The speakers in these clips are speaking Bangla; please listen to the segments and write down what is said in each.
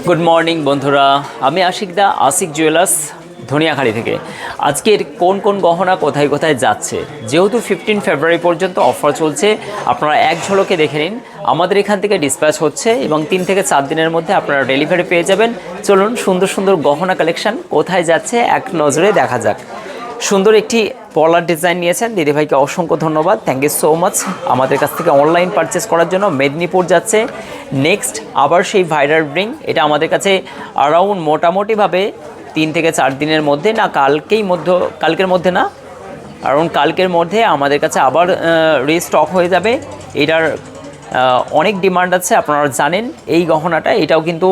গুড মর্নিং বন্ধুরা, আমি আশিক দা, আশিক জুয়েলার্স ধনিয়াখালী থেকে। আজকের কোন কোন গহনা কোথায় কোথায় যাচ্ছে, যেহেতু 15 ফেব্রুয়ারি পর্যন্ত অফার চলছে, আপনারা এক ঝলকে দেখে নিন। আমাদের এখান থেকে ডিসপ্যাচ হচ্ছে এবং 3 থেকে 4 দিনের মধ্যে আপনারা ডেলিভারি পেয়ে যাবেন। চলুন সুন্দর সুন্দর গহনা কালেকশন কোথায় যাচ্ছে এক নজরে দেখা যাক। সুন্দর একটি পলার ডিজাইন নিয়েছেন দিদিভাইকে অসংখ্য ধন্যবাদ, থ্যাংক ইউ সো মাচ। আমাদের কাছ থেকে অনলাইন পারচেস করার জন্য মেদিনীপুর যাচ্ছে। নেক্সট আবার সেই ভাইরাল রিং, এটা আমাদের কাছে অ্যারাউন্ড মোটামুটিভাবে 3 থেকে 4 দিনের মধ্যে, না কালকের মধ্যে না, অ্যারাউন্ড কালকের মধ্যে আমাদের কাছে আবার রিস্টক হয়ে যাবে। এটার অনেক ডিমান্ড আছে, আপনারা জানেন। এই গহনাটা এটাও কিন্তু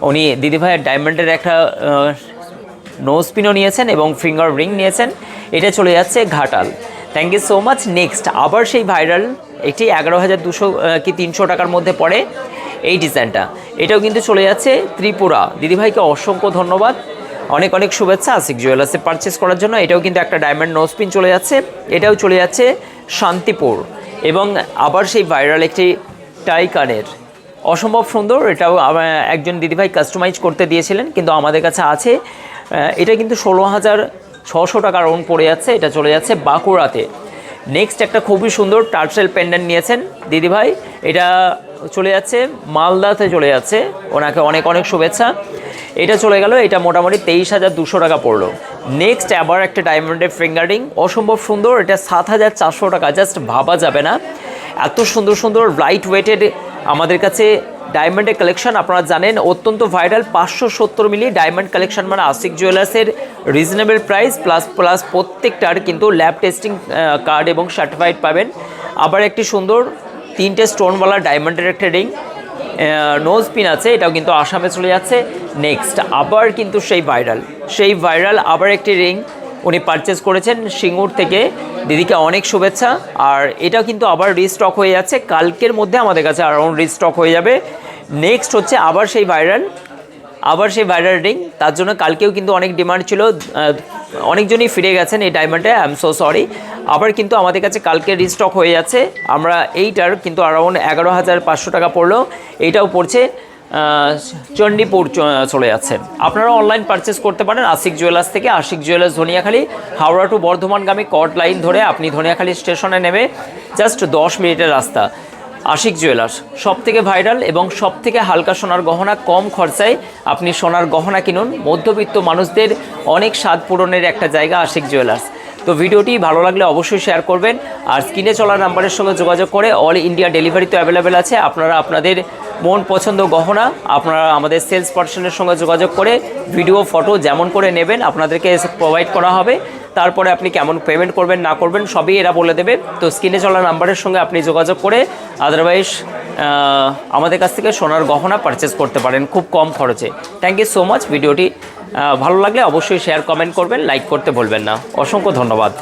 উনি দিদিভাইয়ের ডায়মন্ডের একটা নোজ পিনও নিয়েছেন এবং ফিঙ্গার রিং নিয়েছেন। এটা চলে যাচ্ছে Ghatal, thank you so much. Next আবার সেই ভাইরাল, এটি 11,200 কি 300 টাকার মধ্যে পড়ে এই ডিজাইনটা, এটাও কিন্তু চলে যাচ্ছে ত্রিপুরা। দিদিভাইকে অসংখ্য ধন্যবাদ, অনেক অনেক শুভেচ্ছা আশিক জুয়েলার্সে পারচেস করার জন্য। এটাও কিন্তু একটা ডায়মন্ড নোজ পিন চলে যাচ্ছে, এটাও চলে যাচ্ছে শান্তিপুর। এবং আবার সেই ভাইরাল একটি টাইকানের, অসম্ভব সুন্দর, এটাও একজন দিদিভাই কাস্টমাইজ করতে দিয়েছিলেন, কিন্তু আমাদের কাছে আছে। এটা কিন্তু 16,600 টাকা রাউন্ড পড়ে যাচ্ছে, এটা চলে যাচ্ছে বাঁকুড়াতে। নেক্সট একটা খুবই সুন্দর টার্সেল পেন্ডেন্ট নিয়েছেন দিদিভাই, এটা চলে যাচ্ছে মালদাতে চলে যাচ্ছে, ওনাকে অনেক অনেক শুভেচ্ছা। এটা চলে গেল, এটা মোটামুটি 23,200 টাকা পড়লো। নেক্সট আবার একটা ডায়মন্ডের ফিঙ্গারিং, অসম্ভব সুন্দর, এটা 7,400 টাকা, জাস্ট ভাবা যাবে না এত সুন্দর সুন্দর লাইট ওয়েটেড আমাদের কাছে ডায়মন্ডের কালেকশন। আপনারা জানেন অত্যন্ত ভাইরাল 570 মিলি ডায়মন্ড কালেকশন, মানে আশিক জুয়েলার্সের রিজনেবল প্রাইস প্লাস প্রত্যেকটার কিন্তু ল্যাব টেস্টিং কার্ড এবং সার্টিফাইড পাবেন। আবার একটি সুন্দর 3টে স্টোনওয়ালা ডায়মন্ডের একটা রিং, নোজ পিন আছে, এটাও কিন্তু আসামে চলে যাচ্ছে। নেক্সট আবার কিন্তু সেই ভাইরাল আবার একটি রিং উনি পারচেস করেছেন সিঙ্গুর থেকে, দিদিকে অনেক শুভেচ্ছা। আর এটাও কিন্তু আবার রিস্টক হয়ে যাচ্ছে, কালকের মধ্যে আমাদের কাছে অ্যারাউন্ড রিস্টক হয়ে যাবে। নেক্সট হচ্ছে আবার সেই ভাইরাল রিং, তার জন্য কালকেও কিন্তু অনেক ডিমান্ড ছিল, অনেকজনই ফিরে গেছেন এই ডায়মন্ডে, আই এম সো সরি। আবার কিন্তু আমাদের কাছে কালকে রিস্টক হয়ে যাচ্ছে। আমরা এইটার কিন্তু অ্যারাউন্ড 11,500 টাকা পড়লো, এইটাও পড়ছে চণ্ডীপুর চলে যাচ্ছে। আপনারা অনলাইন পারচেস করতে পারেন আশিক জুয়েলার্স থেকে। আশিক জুয়েলার্স ধনিয়াখালী, হাওড়া টু বর্ধমানগামী কট লাইন ধরে আপনি ধনিয়াখালী স্টেশনে নেমে জাস্ট 10 মিনিটের রাস্তা। আশিক জুয়েলার্স সব থেকে ভাইরাল এবং সব থেকে হালকা সোনার গহনা, কম খরচায় আপনি সোনার গহনা কিনুন। মধ্যবিত্ত মানুষদের অনেক স্বাদ পূরণের একটা জায়গা আশিক জুয়েলার্স। তো ভিডিওটি ভালো লাগলে অবশ্যই শেয়ার করবেন, আর স্ক্রিনে চলা নাম্বারের সঙ্গে যোগাযোগ করে অল ইন্ডিয়া ডেলিভারি তো অ্যাভেলেবেল আছে। আপনারা আপনাদের মন পছন্দ গহনা আপনারা আমাদের সেলস পার্সনের সঙ্গে যোগাযোগ করে ভিডিও ফটো যেমন করে নেবেন আপনাদেরকে প্রোভাইড করা হবে। তারপরে আপনি কেমন পেমেন্ট করবেন না করবেন সবই এরা বলে দেবে। তো স্ক্রিনে চলা নাম্বারের সঙ্গে আপনি যোগাযোগ করে আদারওয়াইজ আমাদের কাছ থেকে সোনার গহনা পারচেস করতে পারেন খুব কম খরচে। Thank you so much. ভিডিওটি ভালো লাগলে অবশ্যই শেয়ার কমেন্ট করবেন, লাইক করতে ভুলবেন না। অসংখ্য ধন্যবাদ।